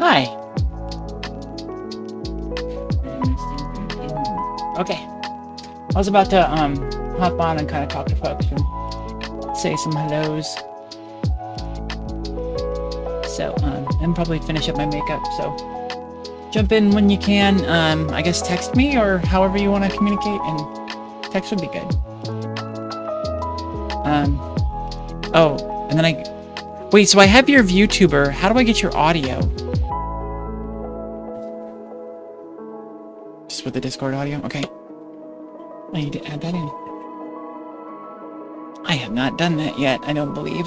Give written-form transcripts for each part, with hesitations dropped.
Hi. Okay. I was about to hop on and kind of talk to folks and say some hellos. So and probably finish up my makeup. So jump in when you can. I guess text me or however you want to communicate, and text would be good. Oh, and then wait. So I have your ViewTuber. How do I get your audio? Just with the Discord audio? Okay. I need to add that in. I have not done that yet, I don't believe.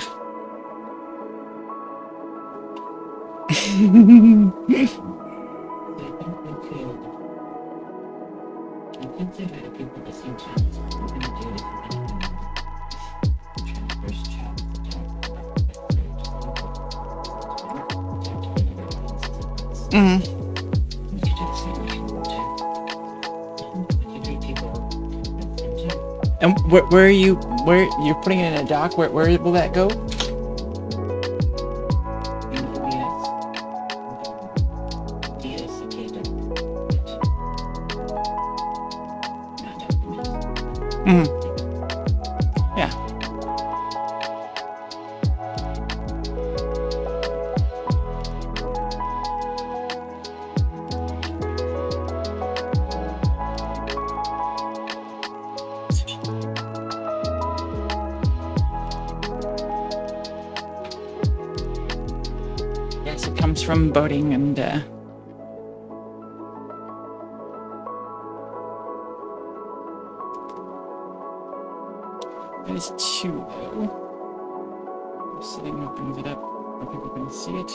Mm-hmm. And where are you? Where you're putting it in a dock? Where will that go? Mm-hmm. Yeah. Yes, it comes from boating and that is 2 though. Setting opens it up where people can see it.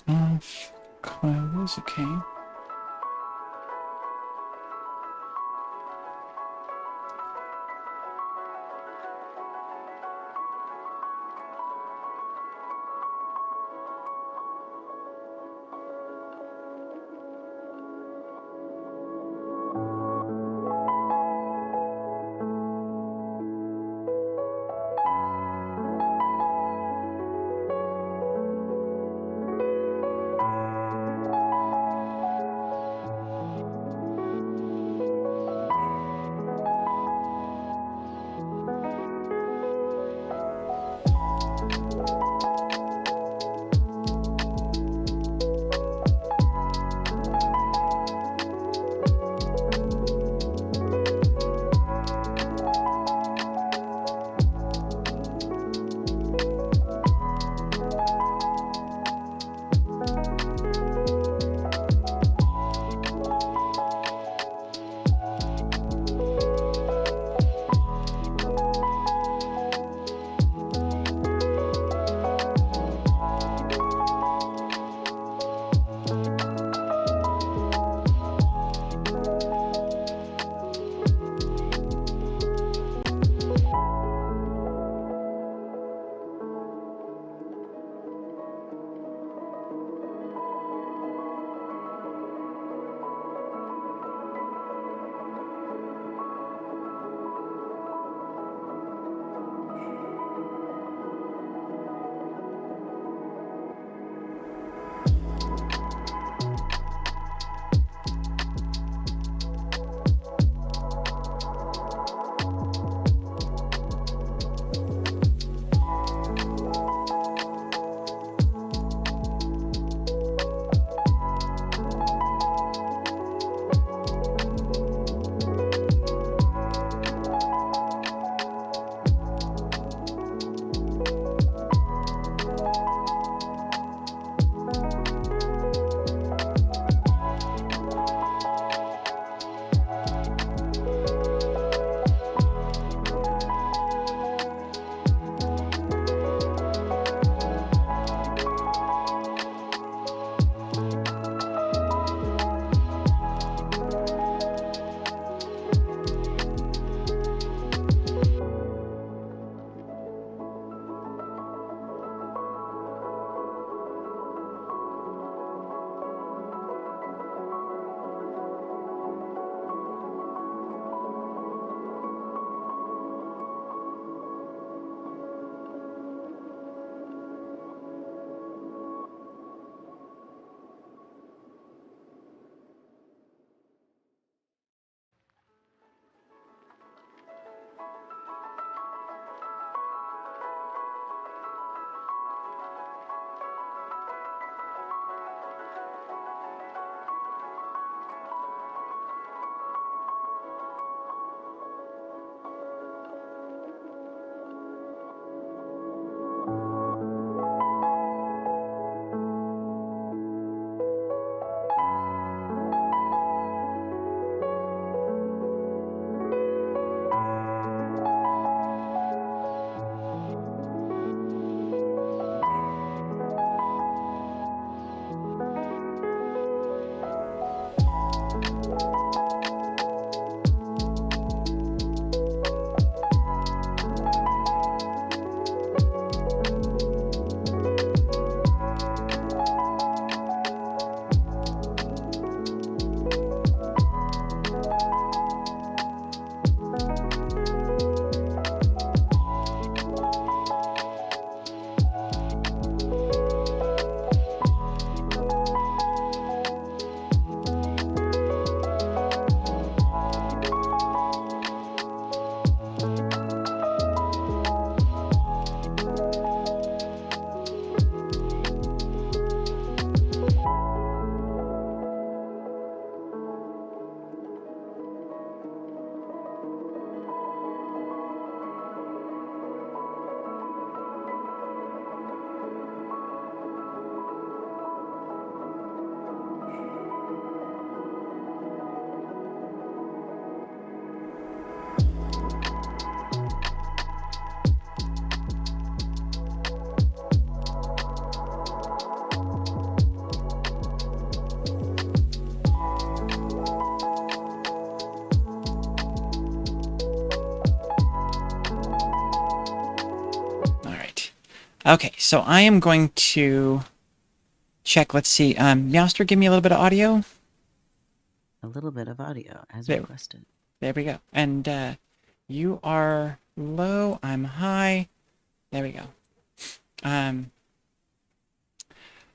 Off. Close. Okay. Okay, so I am going to check. Let's see. Meowster, give me a little bit of audio. A little bit of audio as There, requested. there we go. And you are low. I'm high. There we go. Um,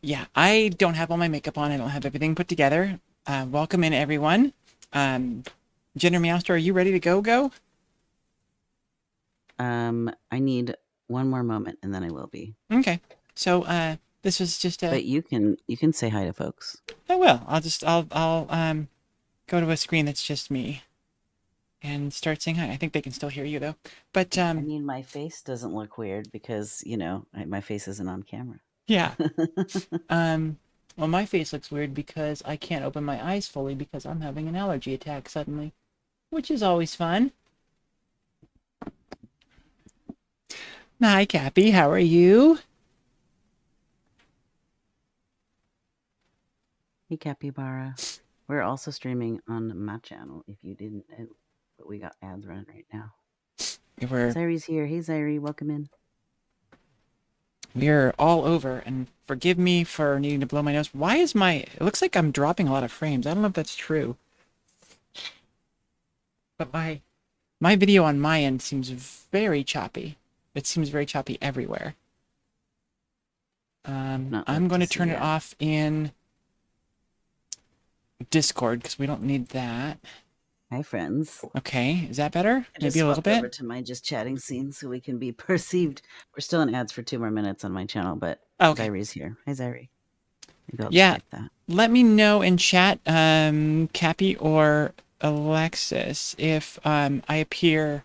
yeah, I don't have all my makeup on. I don't have everything put together. Welcome in, everyone. GenderMeowster, are you ready to go? I need one more moment and then I will be. Okay. So this was just a. But you can say hi to folks. I will. I'll go to a screen that's just me and start saying hi. I think they can still hear you though. But I mean, my face doesn't look weird because my face isn't on camera. yeah. Well, my face looks weird because I can't open my eyes fully because I'm having an allergy attack suddenly, which is always fun. Hi, Cappy. How are you? Hey, Capybara. We're also streaming on my channel. If you didn't know, but we got ads running right now. Zyrie's here. Hey, Zyrie, welcome in. We're all over, and forgive me for needing to blow my nose. Why is it looks like I'm dropping a lot of frames. I don't know if that's true. But my video on my end seems very choppy. It seems very choppy everywhere. I'm going to turn it off in Discord because we don't need that. Hi, friends. Okay, is that better? Maybe a little bit. Over to my just chatting scene so we can be perceived. We're still in ads for 2 more minutes on my channel, but okay. Zyrie's here. Hi, Zyrie. Maybe I'll type that. Let me know in chat, Cappy or Alexis, if I appear.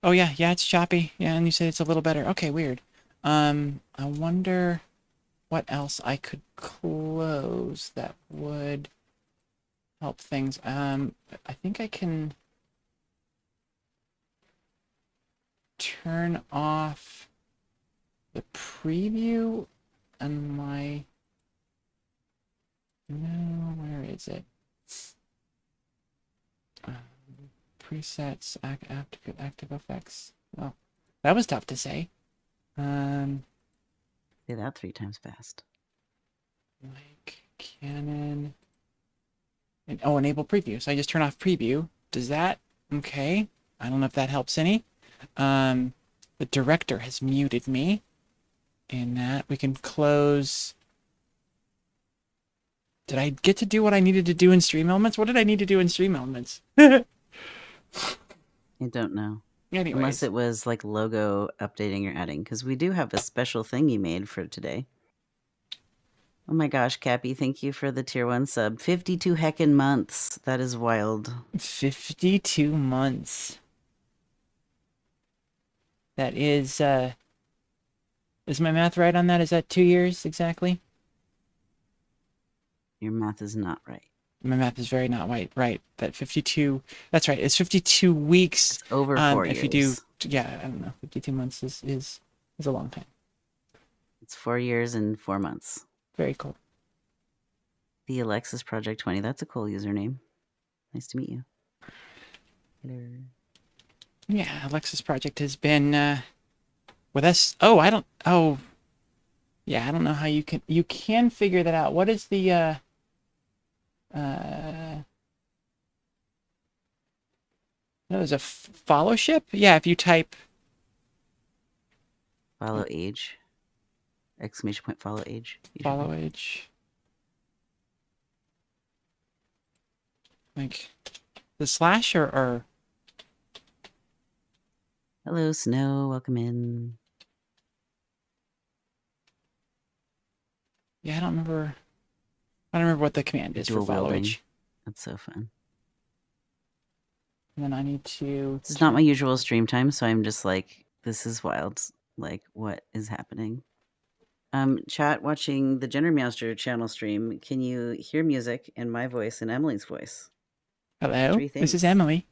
Oh yeah, it's choppy. Yeah, and you said it's a little better. Okay, weird. I wonder what else I could close that would help things. I think I can turn off the preview on my. No, where is it? Presets, active effects. Oh, that was tough to say. Say that 3 times fast. Like Canon. And, enable preview. So I just turn off preview. Does that? Okay. I don't know if that helps any. The director has muted me. In that, we can close. Did I get to do what I needed to do in Stream Elements? What did I need to do in Stream Elements? I don't know. Anyways. Unless it was like logo updating or adding, because we do have a special thing you made for today. Oh my gosh, Cappy, thank you for the tier 1 sub. 52 heckin' months. That is wild. 52 months. That is my math right on that? Is that 2 years exactly? Your math is not right. My math is very not right. That 52, that's right. It's 52 weeks. It's over 4 years. If you do, yeah, I don't know. 52 months is a long time. It's 4 years and 4 months. Very cool. The Alexis Project 20. That's a cool username. Nice to meet you. Hello. Yeah, Alexis Project has been with us. Oh, I don't know how you can figure that out. What is the no, there's a followship? Yeah, if you type follow age. Exclamation point follow age. Follow age. Like the slash or hello, Snow. Welcome in. Yeah, I don't remember what the command is for follow age. That's so fun. And then I need to. It's not my usual stream time, so I'm just like, this is wild. Like, what is happening? Chat, watching the GenderMeowster channel stream, can you hear music in my voice and Emily's voice? Hello, this is Emily.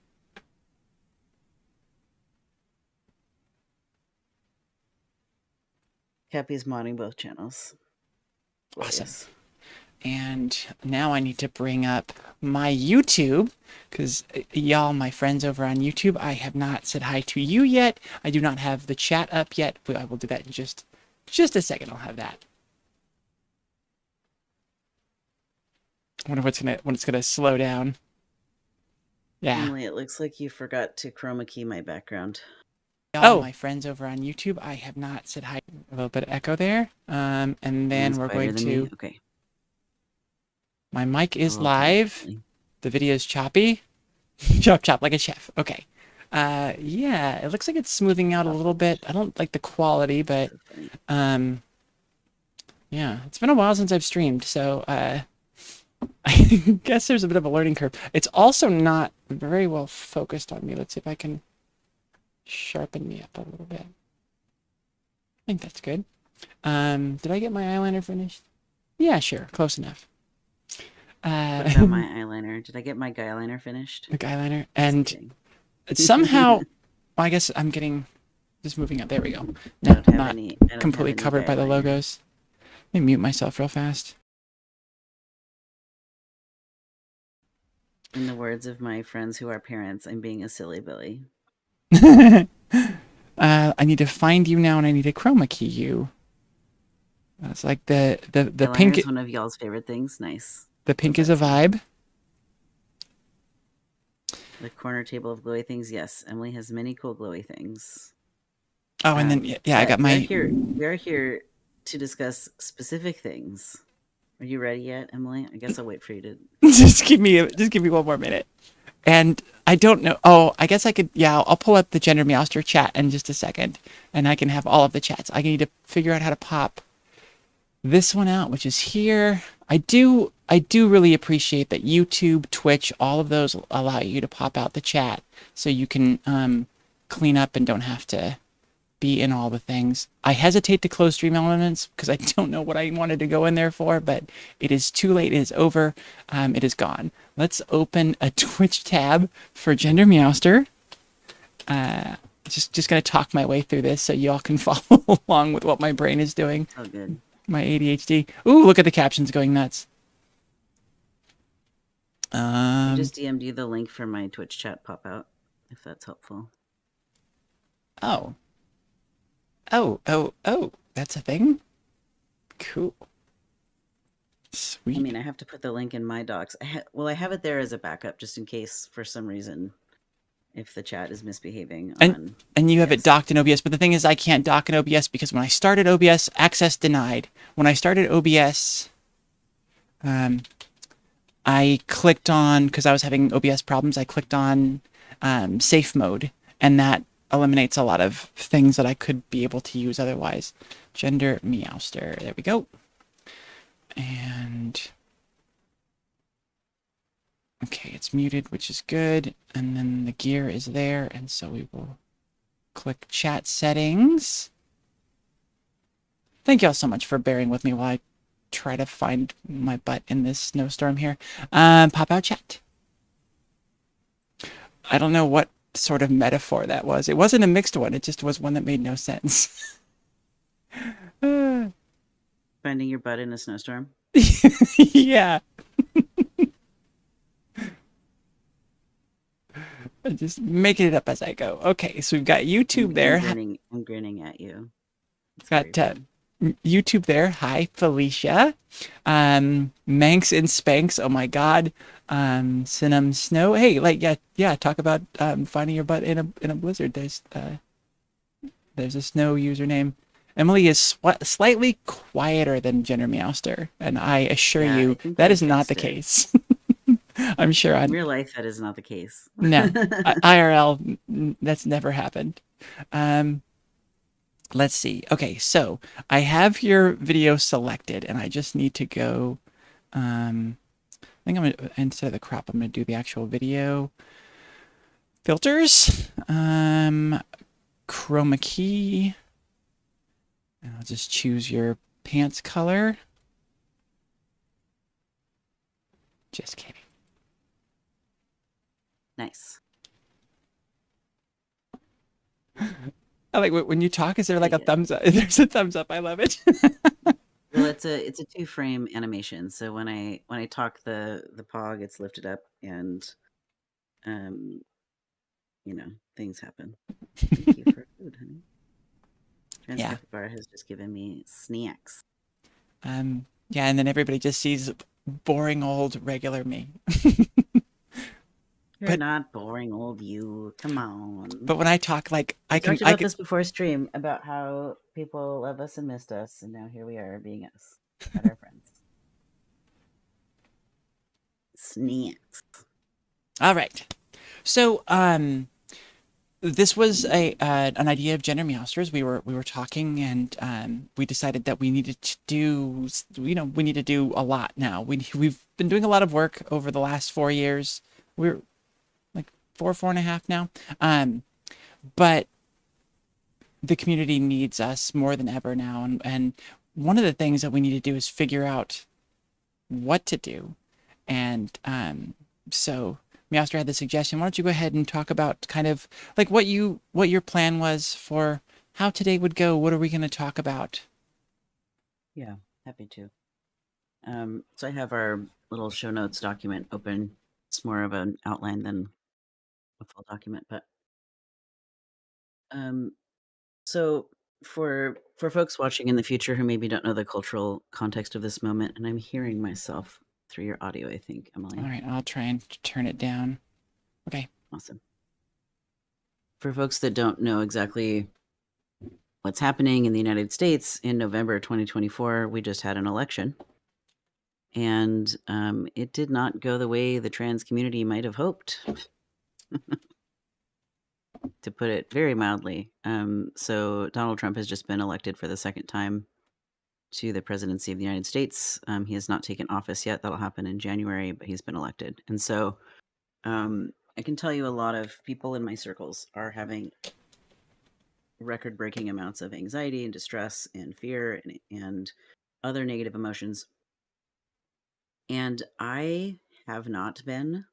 Cappy's modding both channels. Awesome. Yes. And now I need to bring up my YouTube, because y'all, my friends over on YouTube, I have not said hi to you yet. I do not have the chat up yet, but I will do that in just Just a second, I'll have that. I wonder when it's gonna slow down. Yeah. Emily, it looks like you forgot to chroma key my background. All my friends over on YouTube, I have not said hi. A little bit of echo there. And then Emily's we're quieter going than to. me. Okay. My mic A is little too loud, live. Emily. The video is choppy. Chop chop like a chef. Okay. Yeah, it looks like it's smoothing out a little bit. I don't like the quality, but So funny. yeah, it's been a while since I've streamed, so I guess there's a bit of a learning curve. It's also not very well focused on me. Let's see if I can sharpen me up a little bit. I think that's good. Did I get my eyeliner finished? Yeah, sure, close enough. What about my eyeliner? Did I get my guy liner finished? The eyeliner, Just and kidding. somehow, well, I guess I'm getting just moving up. There we go. I don't have Not any. I don't completely have any covered guy by the liner. logos. Let me mute myself real fast. In the words of my friends who are parents, I'm being a silly Billy. I need to find you now, and I need to chroma key you. It's like the Eyeliner pink. is one of y'all's favorite things. Nice. The pink is a vibe. The corner table of glowy things. Yes, Emily has many cool glowy things. Oh, and then yeah, I got my. We are here to discuss specific things. Are you ready yet, Emily? I guess I'll wait for you to. just give me one more minute. And I don't know. Oh, I guess I could. Yeah, I'll pull up the GenderMeowster chat in just a second, and I can have all of the chats. I need to figure out how to pop this one out, which is here. I do really appreciate that YouTube, Twitch, all of those allow you to pop out the chat so you can clean up and don't have to be in all the things. I hesitate to close Stream Elements because I don't know what I wanted to go in there for, but it is too late. It is over. It is gone. Let's open a Twitch tab for GenderMeowster. Just gonna talk my way through this so y'all can follow along with what my brain is doing. Oh, good. My ADHD. Ooh, look at the captions going nuts. I just DM'd you the link for my Twitch chat pop out, if that's helpful. Oh, that's a thing? Cool. Sweet. I mean, I have to put the link in my docs. I have it there as a backup just in case for some reason if the chat is misbehaving on and you have OBS. it docked in OBS, but the thing is I can't dock in OBS because when I started OBS, access denied. When I started OBS, I clicked on, because I was having OBS problems, I clicked on safe mode, and that eliminates a lot of things that I could be able to use otherwise. GenderMeowster, there we go. And okay, it's muted, which is good. And then the gear is there, and so we will click chat settings. Thank y'all so much for bearing with me while I try to find my butt in this snowstorm here. Pop out chat. I don't know what sort of metaphor that was. It wasn't a mixed one. It just was one that made no sense. Finding your butt in a snowstorm? Yeah. Just making it up as I go. Okay, so we've got YouTube there. I'm grinning at you. It's got YouTube there. Hi, Felicia. Manx and Spanx. Oh my God. Cinnam Snow. Hey, like yeah. Talk about finding your butt in a blizzard. There's a snow username. Emily is slightly quieter than GenderMeowster, and I assure you that is not the case. I'm sure in real life that is not the case. No, IRL, that's never happened. Let's see. Okay, so I have your video selected, and I just need to go. I think I'm gonna, instead of the crop, I'm gonna do the actual video filters. Chroma key. And I'll just choose your pants color. Just kidding. Nice. I like when you talk. Is there like a thumbs up? There's a thumbs up. I love it. Well, it's a 2-frame animation. So when I talk, the paw gets lifted up, and things happen. Thank you for food, honey. Trans Yeah. capybara has just given me snacks. Yeah, and then everybody just sees boring old regular me. You're But not boring, old you. Come on. when I talk, like We I can talked I about could this before stream about how people love us and missed us, and now here we are being us at our friends. Snacks. All right. So, this was a an idea of GenderMeowsters. We were talking, and we decided that we needed to do, we need to do a lot now. We've been doing a lot of work over the last 4 years. We're like four and a half now. But the community needs us more than ever now, and one of the things that we need to do is figure out what to do. And so Meowster had the suggestion. Why don't you go ahead and talk about kind of like what your plan was for how today would go? What are we going to talk about? Yeah, happy to. So I have our little show notes document open. It's more of an outline than a full document, but um, so for folks watching in the future who maybe don't know the cultural context of this moment, and I'm hearing myself through your audio, I think, All Emily. right, I'll try and turn it down. Okay. Awesome. For folks that don't know exactly what's happening in the United States, in November 2024, we just had an election. And it did not go the way the trans community might have hoped, to put it very mildly. So Donald Trump has just been elected for the second time to the presidency of the United States. He has not taken office yet. That'll happen in January, but he's been elected. And so I can tell you a lot of people in my circles are having record-breaking amounts of anxiety and distress and fear and other negative emotions. And I have not been.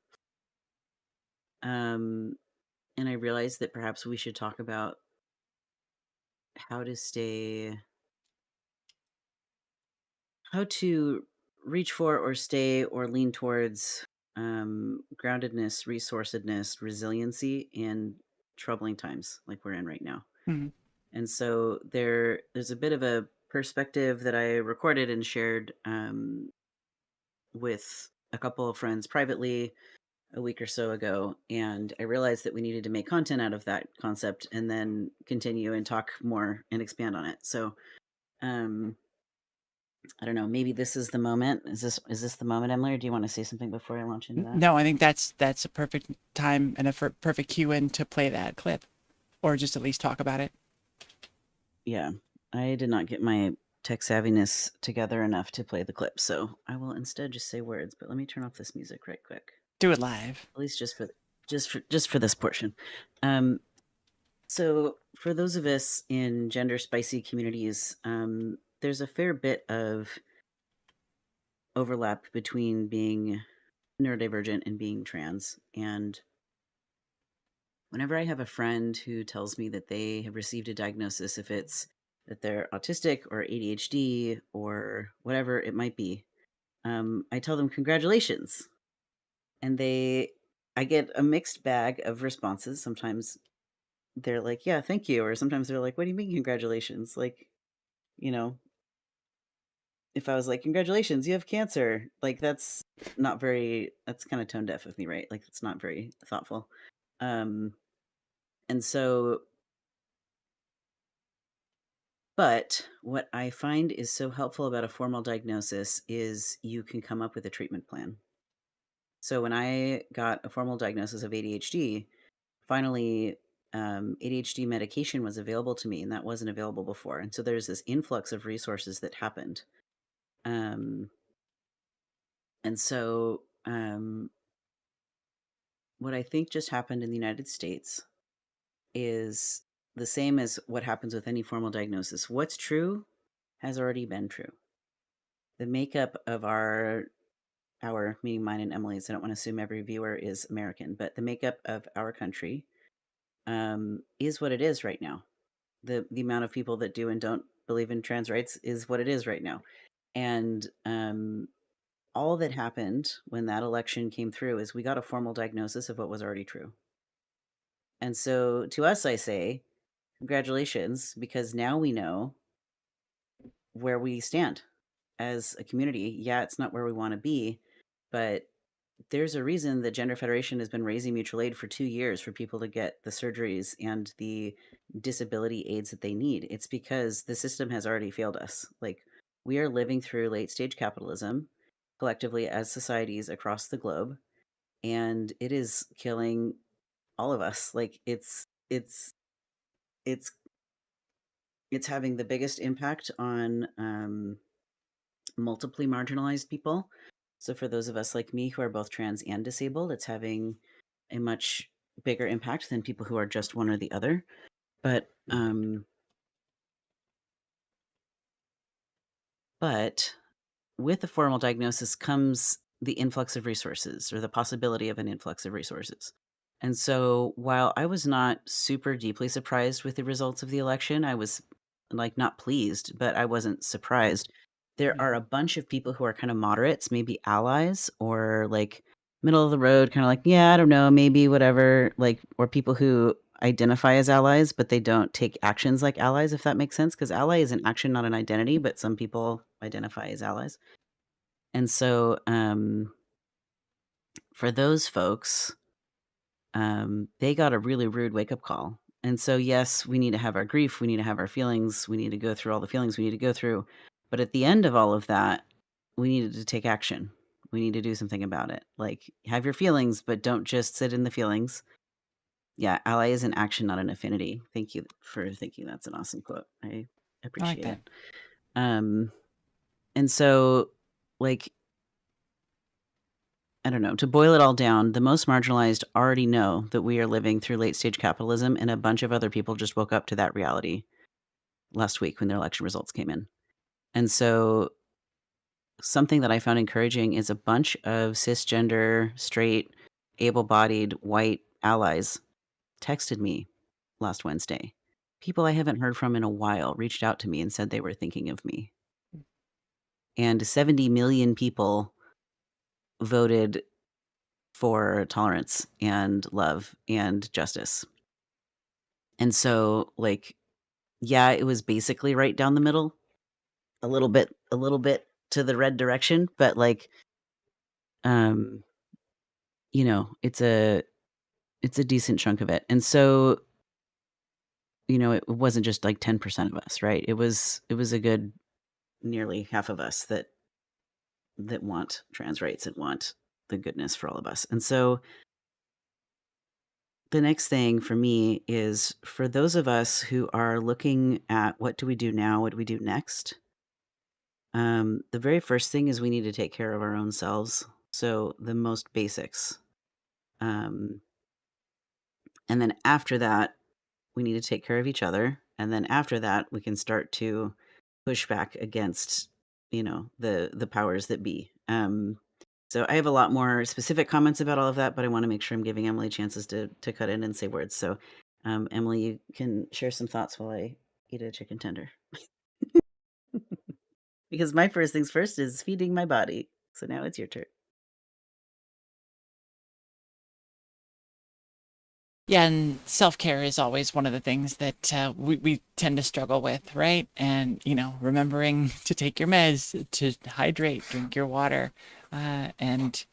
And I realized that perhaps we should talk about how to stay, how to reach for or stay or lean towards groundedness, resourcedness, resiliency in troubling times like we're in right now. Mhm. And so there's a bit of a perspective that I recorded and shared with a couple of friends privately a week or so ago, and I realized that we needed to make content out of that concept and then continue and talk more and expand on it. So um I don't know, maybe this is the moment. Is this the moment, Emily, or do you want to say something before I launch into that? No, I think that's a perfect time and a perfect cue in to play that clip, or just at least talk about it. Yeah, I did not get my tech savviness together enough to play the clip, so I will instead just say words. But let me turn off this music right quick, Do it live. at least just for this portion. So for those of us in gender spicy communities, there's a fair bit of overlap between being neurodivergent and being trans. And whenever I have a friend who tells me that they have received a diagnosis, if it's that they're autistic or ADHD or whatever it might be, I tell them congratulations. And I get a mixed bag of responses. Sometimes they're like, yeah, thank you. Or sometimes they're like, what do you mean congratulations? Like, you know, if I was like, congratulations, you have cancer, like that's that's kind of tone deaf of me, right? Like it's not very thoughtful. Um, and so, but what I find is so helpful about a formal diagnosis is you can come up with a treatment plan. So when I got a formal diagnosis of ADHD, finally, ADHD medication was available to me, and that wasn't available before. And so there's this influx of resources that happened. Um, and so what I think just happened in the United States is the same as what happens with any formal diagnosis. What's true has already been true. The makeup of our meaning mine and Emily's, I don't want to assume every viewer is American, but the makeup of our country is what it is right now. The amount of people that do and don't believe in trans rights is what it is right now. And all that happened when that election came through is we got a formal diagnosis of what was already true. And so to us, I say, congratulations, because now we know where we stand as a community. Yeah, it's not where we want to be, but there's a reason that Gender Federation has been raising mutual aid for 2 years for people to get the surgeries and the disability aids that they need. It's because the system has already failed us. Like, we are living through late stage capitalism collectively as societies across the globe, and it is killing all of us. Like, it's it's having the biggest impact on multiply marginalized people. So for those of us like me who are both trans and disabled, it's having a much bigger impact than people who are just one or the other. But but with a formal diagnosis comes the influx of resources or the possibility of an influx of resources. And so while I was not super deeply surprised with the results of the election, I was like not pleased, but I wasn't surprised. There are a Mhm. bunch of people who are kind of moderates, maybe allies or like middle of the road, kind of like, yeah, I don't know, maybe whatever, like, or people who identify as allies, but they don't take actions like allies, if that makes sense. Because ally is an action, not an identity, but some people identify as allies. And so, for those folks, they got a really rude wake up call. And so, yes, we need to have our grief, we need to have our feelings, we need to go through all the feelings we need to go through. But at the end of all of that, we needed to take action. We need to do something about it. Like, have your feelings, but don't just sit in the feelings. Yeah, ally is an action, not an affinity. Thank you for thinking that's an awesome quote. I I like appreciate that. it. Um, and so, like, I don't know, to boil it all down, the most marginalized already know that we are living through late stage capitalism, and a bunch of other people just woke up to that reality last week when their election results came in. And so, something that I found encouraging is a bunch of cisgender, straight, able bodied, white allies texted me last Wednesday. People I haven't heard from in a while reached out to me and said they were thinking of me. And 70 million people voted for tolerance and love and justice. And so, like, yeah, it was basically right down the middle, a little bit to the red direction, but like, um, it's a decent chunk of it. And so, it wasn't just like 10% of us, right? It was a good nearly half of us that want trans rights and want the goodness for all of us. And so the next thing for me is for those of us who are looking at what do we do now, what do we do next? The very first thing is we need to take care of our own selves. So the most basics. Um, and then after that, we need to take care of each other. And then after that, we can start to push back against, the powers that be. So I have a lot more specific comments about all of that, but I want to make sure I'm giving Emily chances to cut in and say words. So, Emily, you can share some thoughts while I eat a chicken tender. Because my first things first is feeding my body. So now it's your turn. Yeah, and self-care is always one of the things that we tend to struggle with, right? And, remembering to take your meds, to hydrate, drink your water, and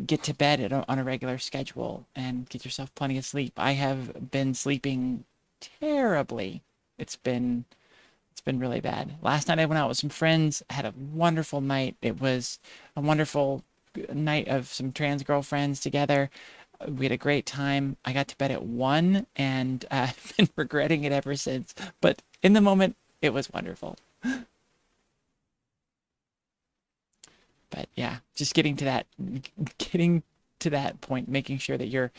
get to bed on a regular schedule and get yourself plenty of sleep. I have been sleeping terribly. It's been it's been really bad. Last night I went out with some friends, had a wonderful night. It was a wonderful night of some trans girlfriends together. We had a great time. I got to bed at 1 and I've been regretting it ever since. But in the moment, it was wonderful. But yeah, just getting to that point, making sure that you're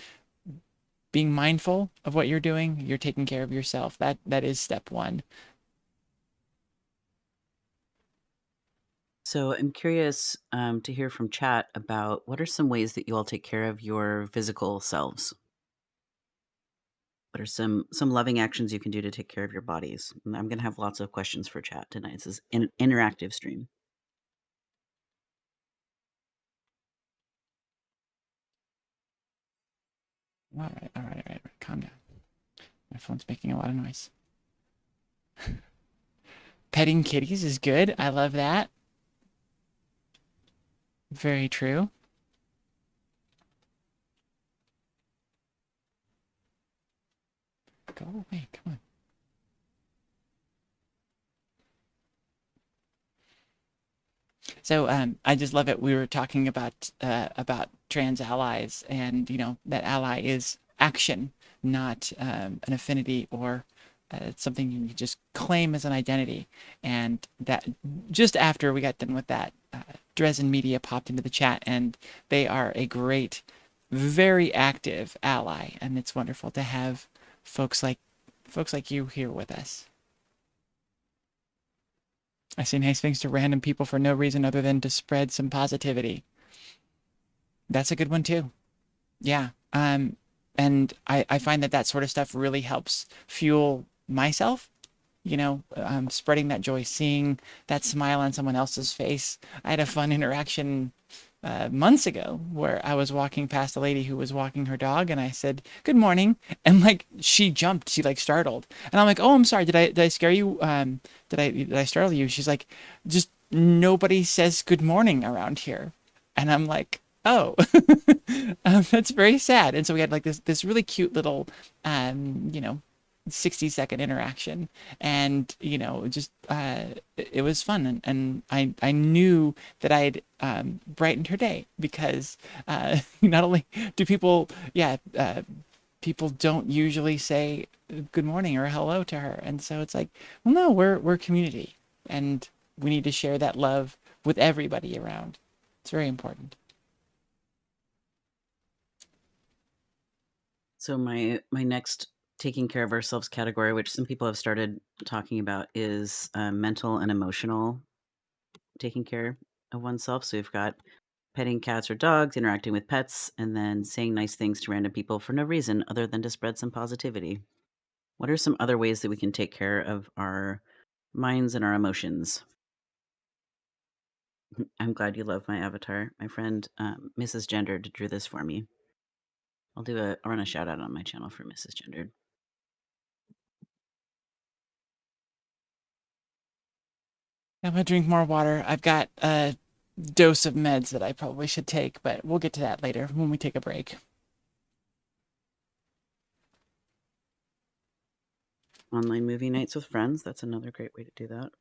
being mindful of what you're doing, you're taking care of yourself. That is step one. So I'm curious to hear from chat about what are some ways that you all take care of your physical selves? What are some loving actions you can do to take care of your bodies? And I'm going to have lots of questions for chat tonight. This is an interactive stream. All right, all right, all right. Calm down. My phone's making a lot of noise. Petting kitties is good. I love that. Very true. Go away. Come on. So I just love it. We were talking about trans allies, and that ally is action, not an affinity or something you just claim as an identity. And that just after we got done with that, Dresden Media popped into the chat, and they are a great, very active ally, and it's wonderful to have folks like you here with us. I say nice things to random people for no reason other than to spread some positivity. That's a good one too. Yeah. And I find that sort of stuff really helps fuel myself, spreading that joy, seeing that smile on someone else's face. I had a fun interaction months ago where I was walking past a lady who was walking her dog, and I said, "Good morning," and like she jumped, she like startled, and I'm like, "Oh, I'm sorry, did I scare you? Did I startle you?" She's like, "Just nobody says good morning around here," and I'm like, "Oh, that's very sad." And so we had like this really cute little, um, you know. 60-second interaction, and just it was fun, and I knew that I'd brightened her day, because not only do people, people don't usually say good morning or hello to her, and so it's like, well, no, we're community, and we need to share that love with everybody around. It's very important. So my next taking care of ourselves category, which some people have started talking about, is mental and emotional taking care of oneself. So we've got petting cats or dogs, interacting with pets, and then saying nice things to random people for no reason other than to spread some positivity. What are some other ways that we can take care of our minds and our emotions? I'm glad you love my avatar. My friend Mrs. Gendered drew this for me. I'll run a shout out on my channel for Mrs. Gendered. I'm gonna drink more water. I've got a dose of meds that I probably should take, but we'll get to that later when we take a break. Online movie nights with friends. That's another great way to do that.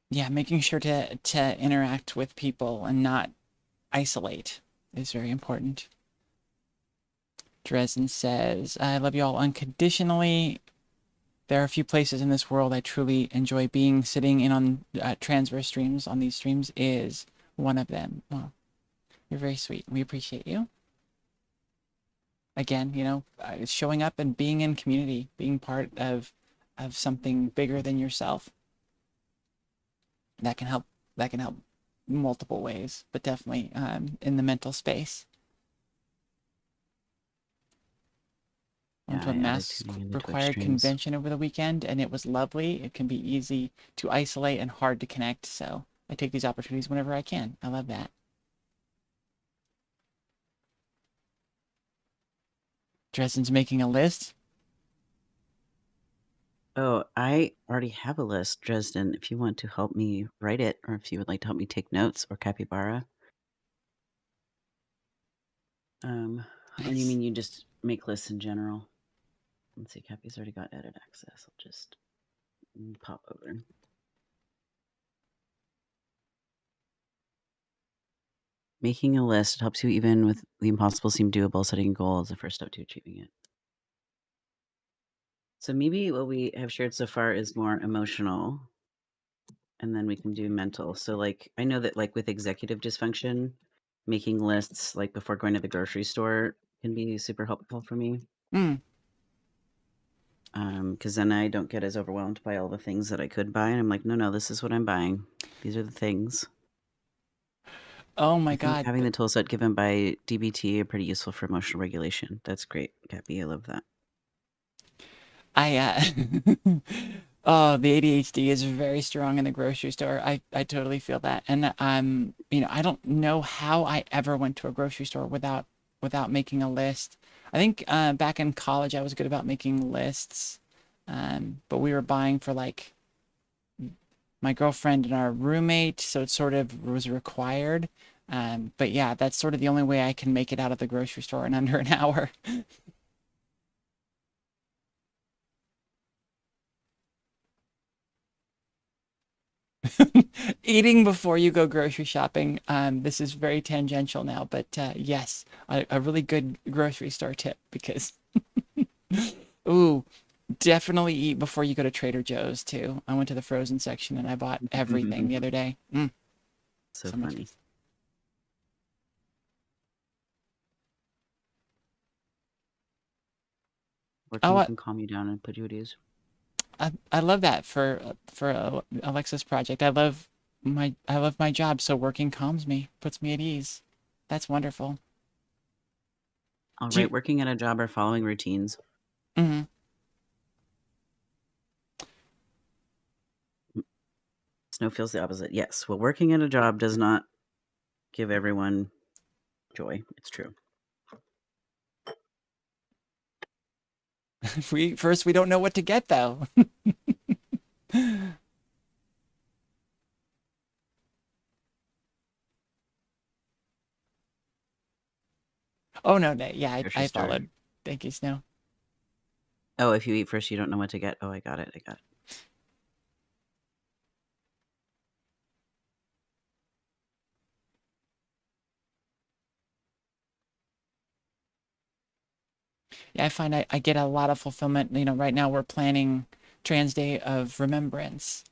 Yeah, making sure to interact with people and not isolate is very important. Dresden says, "I love you all unconditionally. There are a few places in this world I truly enjoy being. Sitting in on Transverse streams on these streams is one of them." Well, you're very sweet. We appreciate you. Again, showing up and being in community, being part of something bigger than yourself. That can help. That can help multiple ways, but definitely in the mental space. Went to a I added mask tuning into Twitch required streams. convention over the weekend, and it was lovely. It can be easy to isolate and hard to connect, so I take these opportunities whenever I can. I love that. Dresden's making a list. Oh, I already have a list, Dresden. If you want to help me write it, or if you would like to help me take notes, or Capybara. Or you Nice. mean you just make lists in general? Let's see, Cappy's already got edit access. I'll just pop over. Making a list helps you even with the impossible seem doable. Setting a goal is the first step to achieving it. So maybe what we have shared so far is more emotional, and then we can do mental. So like, I know that like with executive dysfunction, making lists like before going to the grocery store can be super helpful for me. Mm. Because then I don't get as overwhelmed by all the things that I could buy, and I'm like, no, this is what I'm buying. These are the things. Oh my I think God. having the tool set given by DBT are pretty useful for emotional regulation. That's great, Cappy. I love that. Oh, the ADHD is very strong in the grocery store. I totally feel that. And I don't know how I ever went to a grocery store without without making a list. I think back in college I was good about making lists, but we were buying for like my girlfriend and our roommate, so it sort of was required. But yeah, that's sort of the only way I can make it out of the grocery store in under an hour. Eating before you go grocery shopping. This is very tangential now, but yes, a really good grocery store tip because, ooh, definitely eat before you go to Trader Joe's too. I went to the frozen section and I bought everything the other day. So So much. funny. Oh, Working can calm you down and put you at ease. I love that for Alexa's project. I love my job, so working calms me, puts me at ease. That's wonderful. All Do right, you? working at a job or following routines. Mhm. Snow feels the opposite. Yes. Well, working at a job does not give everyone joy. It's true. We don't know what to get though. Oh no, no, yeah, Grocery I store. followed. Thank you, Snow. Oh, if you eat first, you don't know what to get. Oh, I got it. I got it. Yeah, I find I get a lot of fulfillment. You know, right now we're planning Trans Day of Remembrance,